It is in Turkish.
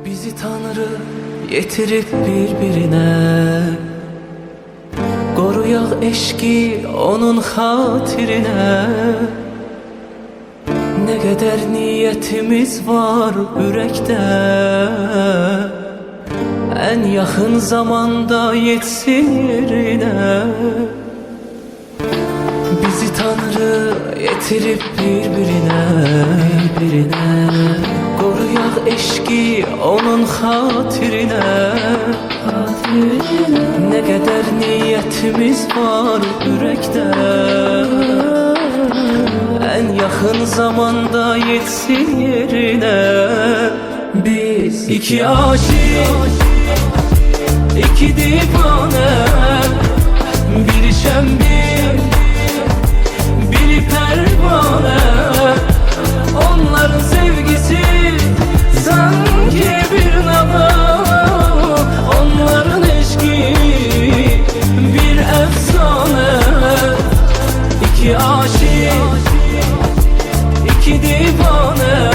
Bizi Tanrı getirip birbirine, koruyak eşki onun hatirine. Ne kadar niyetimiz var yürekte, en yakın zamanda yetsin yerine. Bizi Tanrı getirip birbirine, koruyak eşki onun hatirine. Ne kadar niyetimiz var yürekte, en yakın zamanda yetsin yerine. Biz iki aşık, iki divane, biri şembil, biri pervane. Onların sevgisi sanki bir nava, onların eşki bir efsane. İki aşık, iki divane,